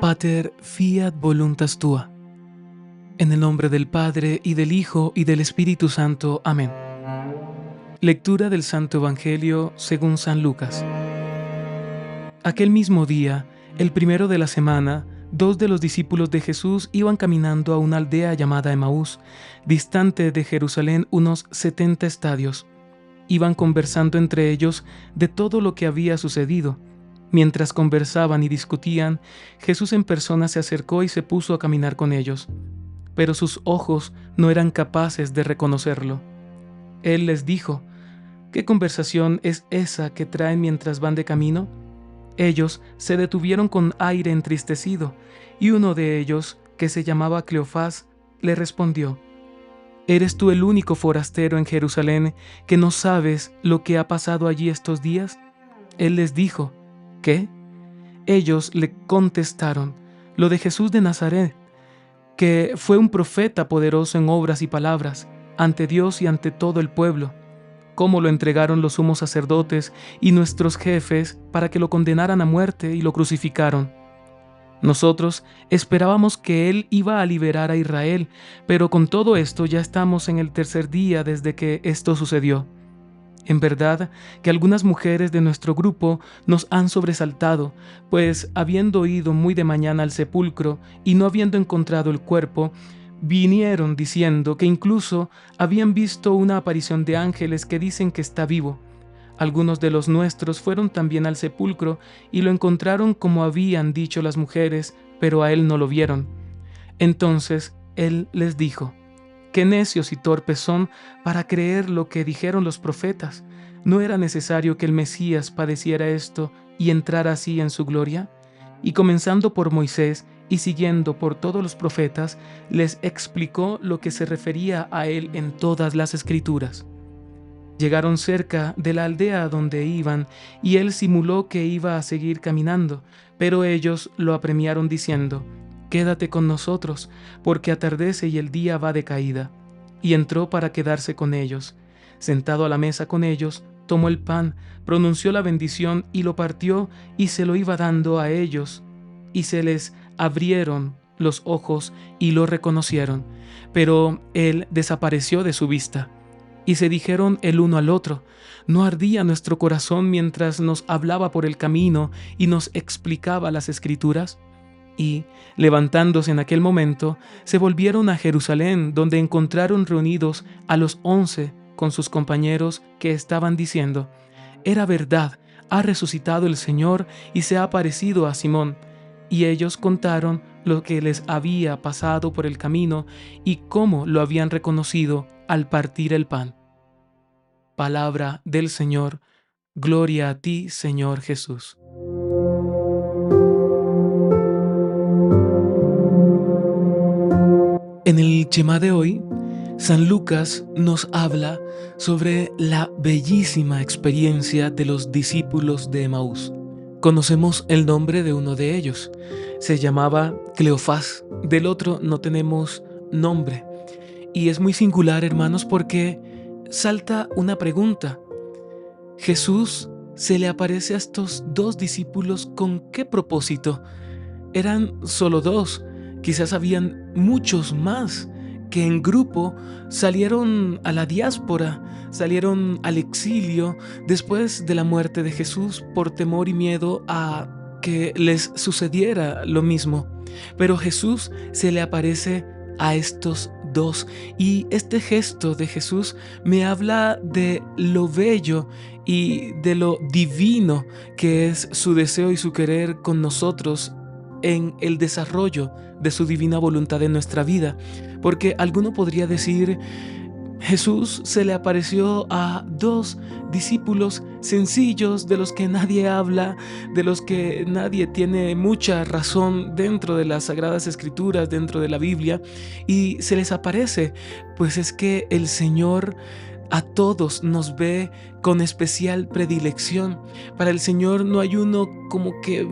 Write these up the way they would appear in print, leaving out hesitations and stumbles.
Pater, fiat voluntas tua. En el nombre del Padre, y del Hijo, y del Espíritu Santo. Amén. Lectura del Santo Evangelio según San Lucas. Aquel mismo día, el primero de la semana, 2 de los discípulos de Jesús iban caminando a una aldea llamada Emaús, distante de Jerusalén unos 70 estadios. Iban conversando entre ellos de todo lo que había sucedido. Mientras conversaban y discutían, Jesús en persona se acercó y se puso a caminar con ellos. Pero sus ojos no eran capaces de reconocerlo. Él les dijo: ¿Qué conversación es esa que traen mientras van de camino? Ellos se detuvieron con aire entristecido, y uno de ellos, que se llamaba Cleofás, le respondió: ¿Eres tú el único forastero en Jerusalén que no sabes lo que ha pasado allí estos días? Él les dijo: ¿Qué? Ellos le contestaron: lo de Jesús de Nazaret, que fue un profeta poderoso en obras y palabras, ante Dios y ante todo el pueblo. Cómo lo entregaron los sumos sacerdotes y nuestros jefes para que lo condenaran a muerte y lo crucificaron. Nosotros esperábamos que él iba a liberar a Israel, pero con todo esto ya estamos en el tercer día desde que esto sucedió. En verdad que algunas mujeres de nuestro grupo nos han sobresaltado, pues habiendo ido muy de mañana al sepulcro y no habiendo encontrado el cuerpo, vinieron diciendo que incluso habían visto una aparición de ángeles que dicen que está vivo. Algunos de los nuestros fueron también al sepulcro y lo encontraron como habían dicho las mujeres, pero a él no lo vieron. Entonces él les dijo: «Qué necios y torpes son para creer lo que dijeron los profetas. ¿No era necesario que el Mesías padeciera esto y entrara así en su gloria?» Y comenzando por Moisés y siguiendo por todos los profetas, les explicó lo que se refería a él en todas las Escrituras. Llegaron cerca de la aldea a donde iban, y él simuló que iba a seguir caminando, pero ellos lo apremiaron diciendo: «Quédate con nosotros, porque atardece y el día va de caída». Y entró para quedarse con ellos. Sentado a la mesa con ellos, tomó el pan, pronunció la bendición y lo partió y se lo iba dando a ellos. Y se les abrieron los ojos y lo reconocieron, pero él desapareció de su vista. Y se dijeron el uno al otro: ¿no ardía nuestro corazón mientras nos hablaba por el camino y nos explicaba las Escrituras? Y, levantándose en aquel momento, se volvieron a Jerusalén, donde encontraron reunidos a los 11 con sus compañeros, que estaban diciendo: «Era verdad, ha resucitado el Señor y se ha aparecido a Simón». Y ellos contaron lo que les había pasado por el camino y cómo lo habían reconocido al partir el pan. Palabra del Señor. Gloria a ti, Señor Jesús. En el Shema de hoy, San Lucas nos habla sobre la bellísima experiencia de los discípulos de Emaús. Conocemos el nombre de uno de ellos. Se llamaba Cleofás. Del otro no tenemos nombre. Y es muy singular, hermanos, porque salta una pregunta. Jesús se le aparece a estos 2 discípulos ¿con qué propósito? Eran solo 2, quizás habían muchos más que en grupo salieron a la diáspora, salieron al exilio después de la muerte de Jesús por temor y miedo a que les sucediera lo mismo. Pero Jesús se le aparece a estos 2, y este gesto de Jesús me habla de lo bello y de lo divino que es su deseo y su querer con nosotros en el desarrollo de su divina voluntad en nuestra vida. Porque alguno podría decir: Jesús se le apareció a 2 discípulos sencillos, de los que nadie habla, de los que nadie tiene mucha razón dentro de las Sagradas Escrituras, dentro de la Biblia, y se les aparece. Pues es que el Señor a todos nos ve con especial predilección. Para el Señor no hay uno como que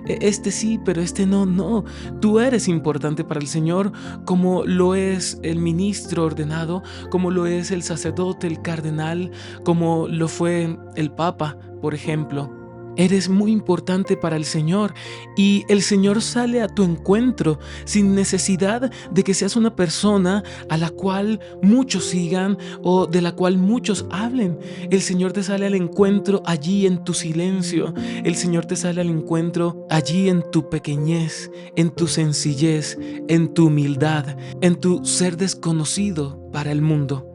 este sí, pero este no. No, tú eres importante para el Señor, como lo es el ministro ordenado, como lo es el sacerdote, el cardenal, como lo fue el Papa, por ejemplo. Eres muy importante para el Señor y el Señor sale a tu encuentro sin necesidad de que seas una persona a la cual muchos sigan o de la cual muchos hablen. El Señor te sale al encuentro allí en tu silencio. El Señor te sale al encuentro allí en tu pequeñez, en tu sencillez, en tu humildad, en tu ser desconocido para el mundo.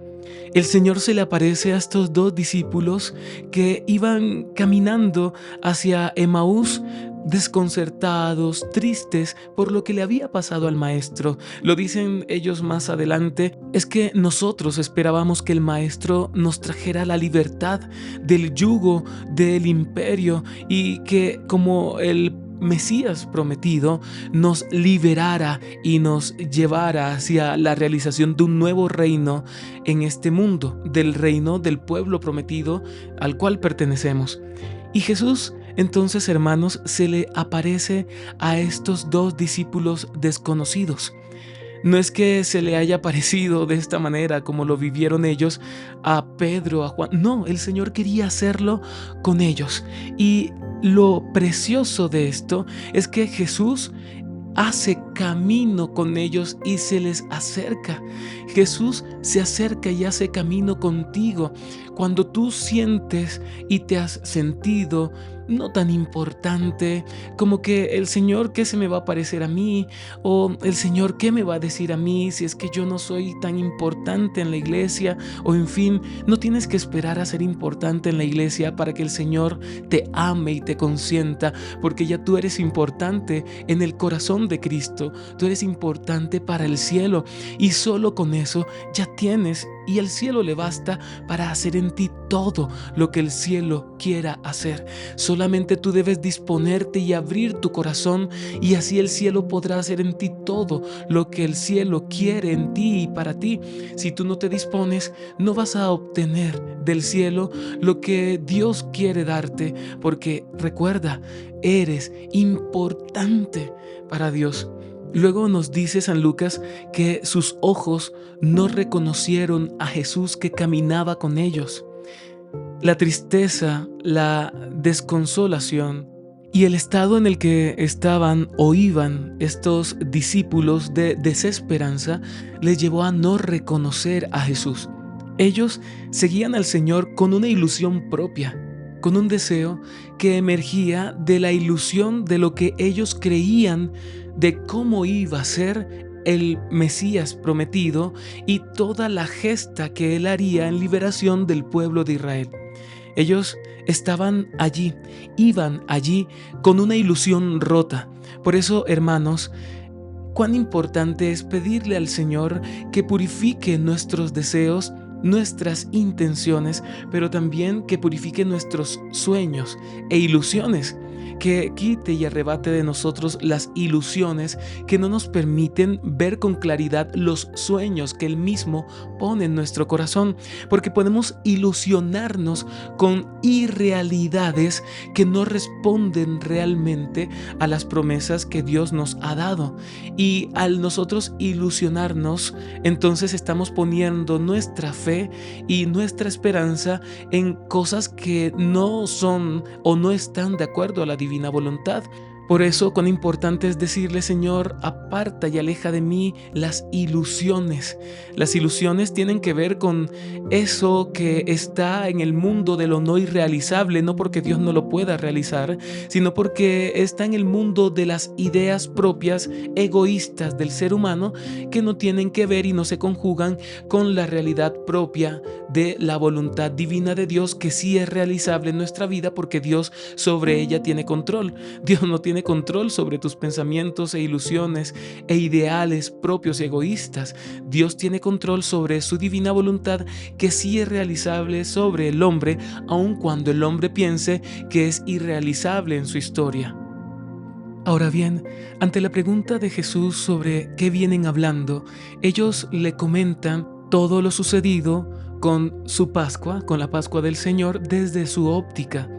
El Señor se le aparece a estos dos discípulos que iban caminando hacia Emaús, desconcertados, tristes por lo que le había pasado al Maestro. Lo dicen ellos más adelante, es que nosotros esperábamos que el Maestro nos trajera la libertad del yugo del imperio y que como el Mesías prometido nos liberara y nos llevara hacia la realización de un nuevo reino en este mundo, del reino del pueblo prometido al cual pertenecemos. Y Jesús, entonces, hermanos, se le aparece a estos dos discípulos desconocidos. No es que se le haya parecido de esta manera como lo vivieron ellos a Pedro, a Juan. No, el Señor quería hacerlo con ellos. Y lo precioso de esto es que Jesús hace camino con ellos y se les acerca. Jesús se acerca y hace camino contigo. Cuando tú sientes y te has sentido no tan importante, como que el Señor, ¿qué se me va a parecer a mí? O el Señor, ¿qué me va a decir a mí si es que yo no soy tan importante en la iglesia? O en fin, no tienes que esperar a ser importante en la iglesia para que el Señor te ame y te consienta, porque ya tú eres importante en el corazón de Cristo. Tú eres importante para el cielo y solo con eso ya tienes y el cielo le basta para hacer en ti todo lo que el cielo quiera hacer. Solamente tú debes disponerte y abrir tu corazón y así el cielo podrá hacer en ti todo lo que el cielo quiere en ti y para ti. Si tú no te dispones, no vas a obtener del cielo lo que Dios quiere darte, porque recuerda, eres importante para Dios. Luego nos dice San Lucas que sus ojos no reconocieron a Jesús que caminaba con ellos. La tristeza, la desconsolación y el estado en el que estaban o iban estos discípulos de desesperanza les llevó a no reconocer a Jesús. Ellos seguían al Señor con una ilusión propia, con un deseo que emergía de la ilusión de lo que ellos creían de cómo iba a ser el Mesías prometido y toda la gesta que él haría en liberación del pueblo de Israel. Ellos estaban allí, iban allí con una ilusión rota. Por eso, hermanos, cuán importante es pedirle al Señor que purifique nuestros deseos, nuestras intenciones, pero también que purifique nuestros sueños e ilusiones, que quite y arrebate de nosotros las ilusiones que no nos permiten ver con claridad los sueños que Él mismo pone en nuestro corazón, porque podemos ilusionarnos con irrealidades que no responden realmente a las promesas que Dios nos ha dado. Y al nosotros ilusionarnos, entonces estamos poniendo nuestra fe y nuestra esperanza en cosas que no son o no están de acuerdo a la divina voluntad. Por eso, cuán importante es decirle: Señor, aparta y aleja de mí las ilusiones. Las ilusiones tienen que ver con eso que está en el mundo de lo no irrealizable, no porque Dios no lo pueda realizar, sino porque está en el mundo de las ideas propias, egoístas del ser humano, que no tienen que ver y no se conjugan con la realidad propia de la voluntad divina de Dios, que sí es realizable en nuestra vida porque Dios sobre ella tiene control. Dios no tiene control sobre tus pensamientos e ilusiones e ideales propios y egoístas. Dios tiene control sobre su divina voluntad, que sí es realizable sobre el hombre, aun cuando el hombre piense que es irrealizable en su historia. Ahora bien, ante la pregunta de Jesús sobre qué vienen hablando, ellos le comentan todo lo sucedido con su Pascua, con la Pascua del Señor, desde su óptica.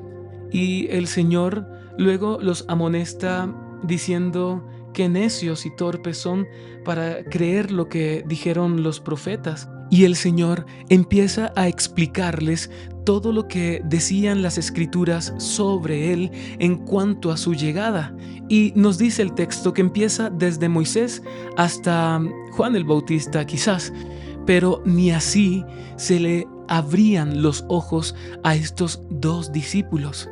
Y el Señor luego los amonesta diciendo qué necios y torpes son para creer lo que dijeron los profetas. Y el Señor empieza a explicarles todo lo que decían las Escrituras sobre Él en cuanto a su llegada. Y nos dice el texto que empieza desde Moisés hasta Juan el Bautista quizás, pero ni así se le abrían los ojos a estos dos discípulos.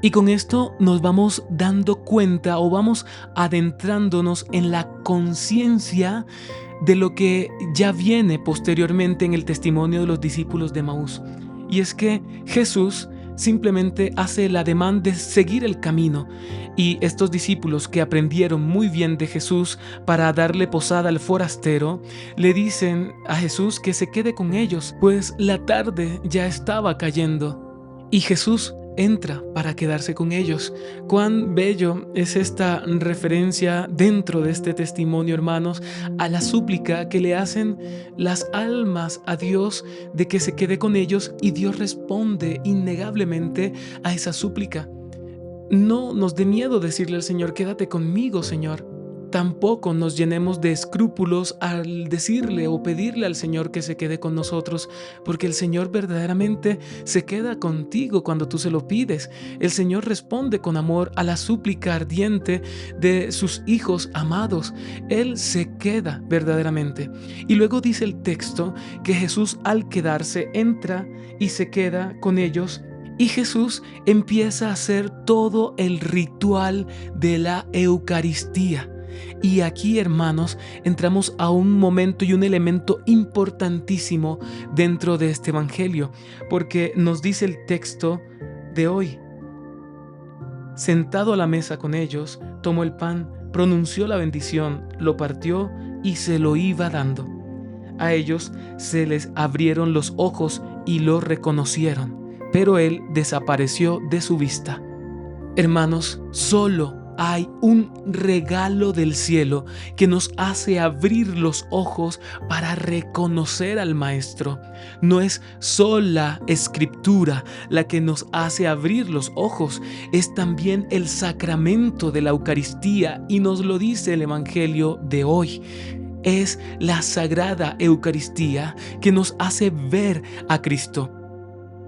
Y con esto nos vamos dando cuenta o vamos adentrándonos en la conciencia de lo que ya viene posteriormente en el testimonio de los discípulos de Emaús. Y es que Jesús simplemente hace el ademán de seguir el camino, y estos discípulos que aprendieron muy bien de Jesús para darle posada al forastero, le dicen a Jesús que se quede con ellos, pues la tarde ya estaba cayendo. Y Jesús entra para quedarse con ellos. Cuán bello es esta referencia dentro de este testimonio, hermanos, a la súplica que le hacen las almas a Dios de que se quede con ellos, y Dios responde innegablemente a esa súplica. No nos dé miedo decirle al Señor: quédate conmigo, Señor. Tampoco nos llenemos de escrúpulos al decirle o pedirle al Señor que se quede con nosotros, porque el Señor verdaderamente se queda contigo cuando tú se lo pides. El Señor responde con amor a la súplica ardiente de sus hijos amados. Él se queda verdaderamente. Y luego dice el texto que Jesús, al quedarse, entra y se queda con ellos. Y Jesús empieza a hacer todo el ritual de la Eucaristía. Y aquí, hermanos, entramos a un momento y un elemento importantísimo dentro de este evangelio, porque nos dice el texto de hoy: sentado a la mesa con ellos, tomó el pan, pronunció la bendición, lo partió y se lo iba dando. A ellos se les abrieron los ojos y lo reconocieron, pero él desapareció de su vista. Hermanos, solo hay un regalo del cielo que nos hace abrir los ojos para reconocer al Maestro. No es sola Escritura la que nos hace abrir los ojos, es también el sacramento de la Eucaristía, y nos lo dice el Evangelio de hoy. Es la Sagrada Eucaristía que nos hace ver a Cristo.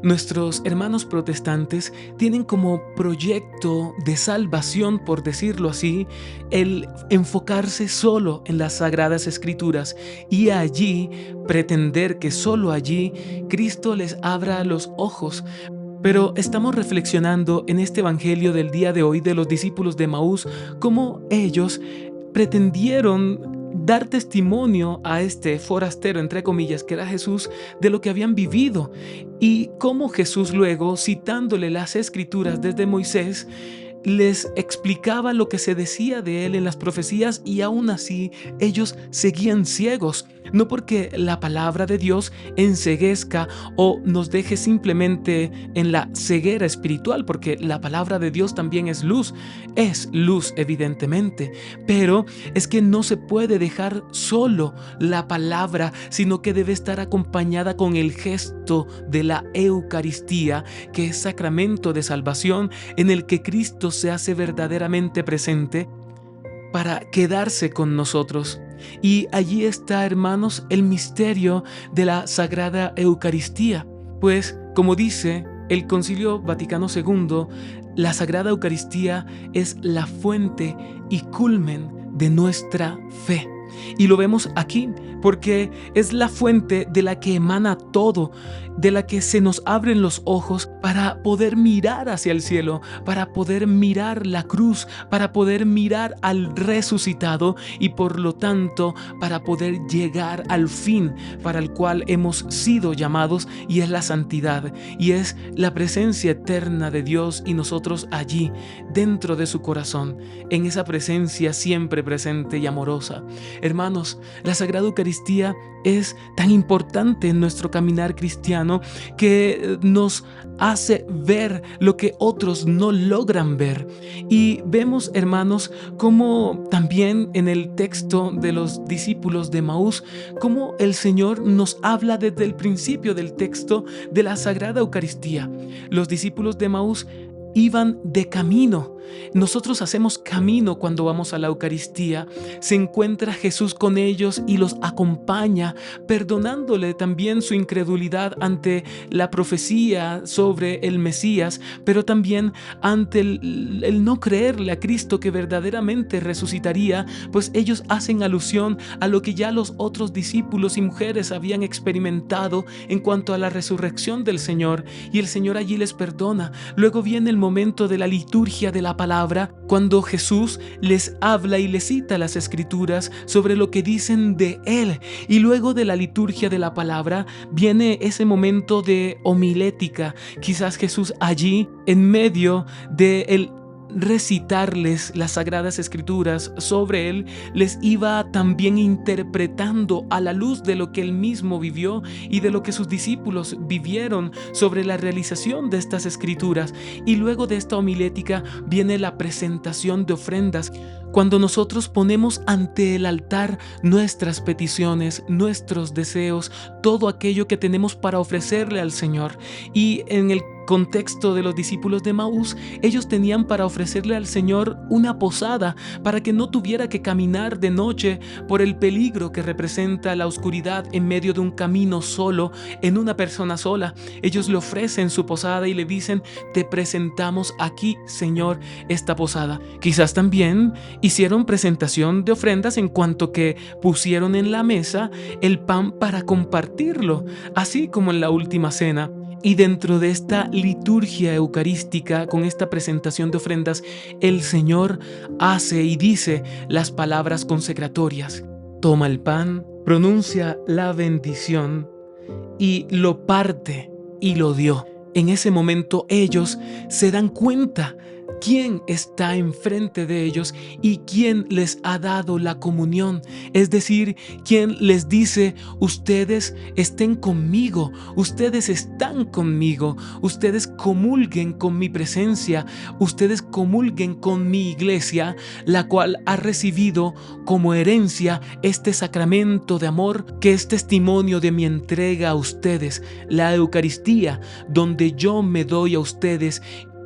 Nuestros hermanos protestantes tienen como proyecto de salvación, por decirlo así, el enfocarse solo en las Sagradas Escrituras y allí pretender que solo allí Cristo les abra los ojos. Pero estamos reflexionando en este evangelio del día de hoy de los discípulos de Emaús, cómo ellos pretendieron dar testimonio a este forastero, entre comillas, que era Jesús, de lo que habían vivido, y cómo Jesús luego, citándole las Escrituras desde Moisés, les explicaba lo que se decía de él en las profecías, y aún así ellos seguían ciegos. No porque la palabra de Dios enceguezca o nos deje simplemente en la ceguera espiritual, porque la palabra de Dios también es luz evidentemente, pero es que no se puede dejar solo la palabra, sino que debe estar acompañada con el gesto de la Eucaristía, que es sacramento de salvación en el que Cristo se hace verdaderamente presente para quedarse con nosotros. Y allí está, hermanos, el misterio de la Sagrada Eucaristía, pues, como dice el Concilio Vaticano II, la Sagrada Eucaristía es la fuente y culmen de nuestra fe. Y lo vemos aquí porque es la fuente de la que emana todo, de la que se nos abren los ojos para poder mirar hacia el cielo, para poder mirar la cruz, para poder mirar al resucitado y por lo tanto para poder llegar al fin para el cual hemos sido llamados, y es la santidad, y es la presencia eterna de Dios y nosotros allí dentro de su corazón, en esa presencia siempre presente y amorosa. Hermanos, la Sagrada Eucaristía es tan importante en nuestro caminar cristiano que nos hace ver lo que otros no logran ver. Y vemos, hermanos, como también en el texto de los discípulos de Emaús, como el Señor nos habla desde el principio del texto de la Sagrada Eucaristía. Los discípulos de Emaús iban de camino. Nosotros hacemos camino cuando vamos a la Eucaristía. Se encuentra Jesús con ellos y los acompaña, perdonándole también su incredulidad ante la profecía sobre el Mesías, pero también ante el no creerle a Cristo que verdaderamente resucitaría, pues ellos hacen alusión a lo que ya los otros discípulos y mujeres habían experimentado en cuanto a la resurrección del Señor, y el Señor allí les perdona. Luego viene el momento de la liturgia de la palabra, cuando Jesús les habla y les cita las Escrituras sobre lo que dicen de Él. Y luego de la liturgia de la palabra viene ese momento de homilética. Quizás Jesús allí, en medio de el recitarles las sagradas escrituras sobre él, les iba también interpretando a la luz de lo que él mismo vivió y de lo que sus discípulos vivieron sobre la realización de estas escrituras. Y luego de esta homilética viene la presentación de ofrendas, cuando nosotros ponemos ante el altar nuestras peticiones, nuestros deseos, todo aquello que tenemos para ofrecerle al Señor. Y en el contexto de los discípulos de Emaús, ellos tenían para ofrecerle al Señor una posada para que no tuviera que caminar de noche por el peligro que representa la oscuridad en medio de un camino solo, en una persona sola. Ellos le ofrecen su posada y le dicen: te presentamos aquí, Señor, esta posada. Quizás también hicieron presentación de ofrendas en cuanto que pusieron en la mesa el pan para compartirlo, así como en la última cena. Y dentro de esta liturgia eucarística, con esta presentación de ofrendas, el Señor hace y dice las palabras consecratorias. Toma el pan, pronuncia la bendición y lo parte y lo dio. En ese momento ellos se dan cuenta quién está enfrente de ellos y quién les ha dado la comunión. Es decir, quién les dice: ustedes estén conmigo, ustedes están conmigo, ustedes comulguen con mi presencia, ustedes comulguen con mi iglesia, la cual ha recibido como herencia este sacramento de amor que es testimonio de mi entrega a ustedes, la Eucaristía, donde yo me doy a ustedes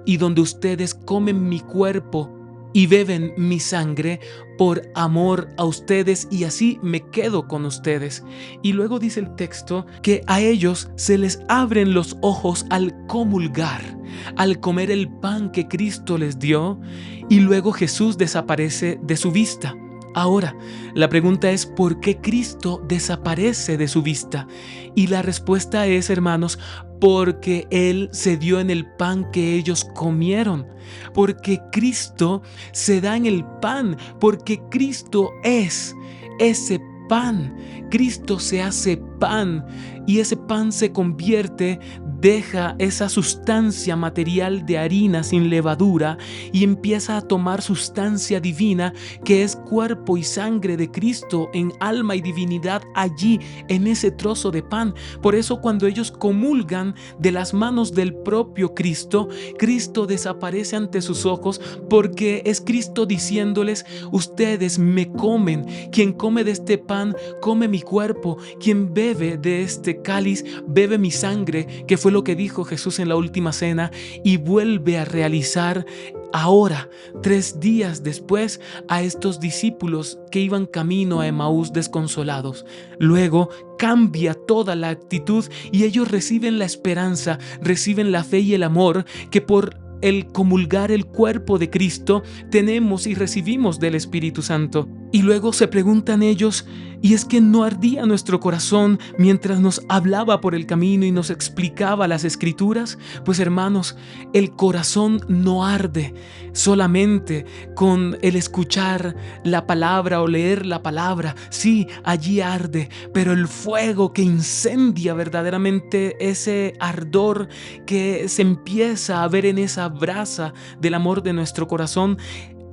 y donde ustedes comen mi cuerpo y beben mi sangre por amor a ustedes, y así me quedo con ustedes. Y luego dice el texto que a ellos se les abren los ojos al comulgar, al comer el pan que Cristo les dio, y luego Jesús desaparece de su vista. Ahora, la pregunta es: ¿por qué Cristo desaparece de su vista? Y la respuesta es, hermanos, porque Él se dio en el pan que ellos comieron, porque Cristo se da en el pan, porque Cristo es ese pan. Cristo se hace pan y ese pan se convierte, deja esa sustancia material de harina sin levadura y empieza a tomar sustancia divina, que es cuerpo y sangre de Cristo en alma y divinidad allí en ese trozo de pan. Por eso cuando ellos comulgan de las manos del propio Cristo, Cristo desaparece ante sus ojos, porque es Cristo diciéndoles: ustedes me comen, quien come de este pan come mi cuerpo, quien bebe de este cáliz bebe mi sangre, que fue lo que dijo Jesús en la última cena, y vuelve a realizar ahora, 3 días después, a estos discípulos que iban camino a Emaús desconsolados. Luego cambia toda la actitud y ellos reciben la esperanza, reciben la fe y el amor que por el comulgar el cuerpo de Cristo tenemos y recibimos del Espíritu Santo. Y luego se preguntan ellos: ¿y es que no ardía nuestro corazón mientras nos hablaba por el camino y nos explicaba las Escrituras? Pues hermanos, el corazón no arde solamente con el escuchar la palabra o leer la palabra. Sí, allí arde, pero el fuego que incendia verdaderamente, ese ardor que se empieza a ver en esa brasa del amor de nuestro corazón,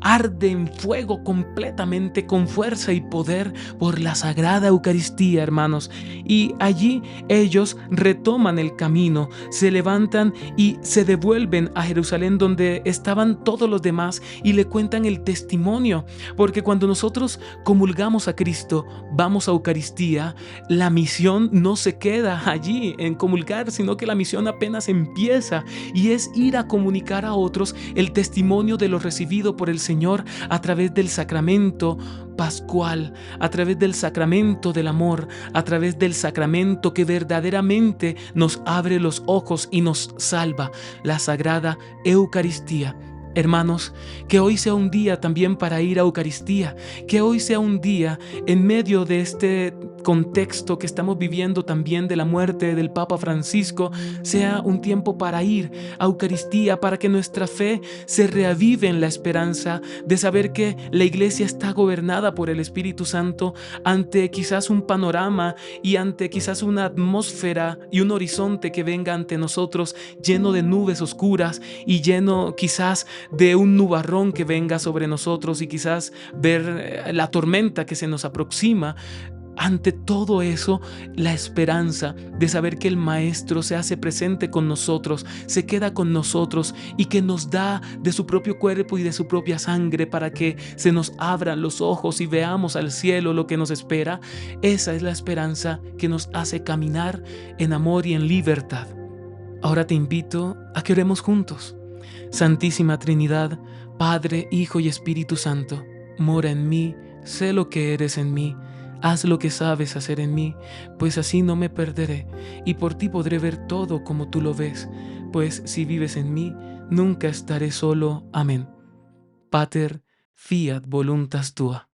arde en fuego completamente con fuerza y poder por la Sagrada Eucaristía, hermanos. Y allí ellos retoman el camino, se levantan y se devuelven a Jerusalén donde estaban todos los demás y le cuentan el testimonio. Porque cuando nosotros comulgamos a Cristo, vamos a Eucaristía, la misión no se queda allí en comulgar, sino que la misión apenas empieza y es ir a comunicar a otros el testimonio de lo recibido por el Señor a través del sacramento pascual, a través del sacramento del amor, a través del sacramento que verdaderamente nos abre los ojos y nos salva, la Sagrada Eucaristía. Hermanos, que hoy sea un día también para ir a Eucaristía, que hoy sea un día en medio de este contexto que estamos viviendo también de la muerte del Papa Francisco, sea un tiempo para ir a Eucaristía, para que nuestra fe se reavive en la esperanza de saber que la Iglesia está gobernada por el Espíritu Santo ante quizás un panorama y ante quizás una atmósfera y un horizonte que venga ante nosotros lleno de nubes oscuras y lleno quizás de un nubarrón que venga sobre nosotros y quizás ver la tormenta que se nos aproxima. Ante todo eso, la esperanza de saber que el Maestro se hace presente con nosotros, se queda con nosotros y que nos da de su propio cuerpo y de su propia sangre para que se nos abran los ojos y veamos al cielo lo que nos espera. Esa es la esperanza que nos hace caminar en amor y en libertad. Ahora te invito a que oremos juntos. Santísima Trinidad, Padre, Hijo y Espíritu Santo, mora en mí, sé lo que eres en mí, haz lo que sabes hacer en mí, pues así no me perderé, y por ti podré ver todo como tú lo ves, pues si vives en mí, nunca estaré solo. Amén. Pater, fiat voluntas tua.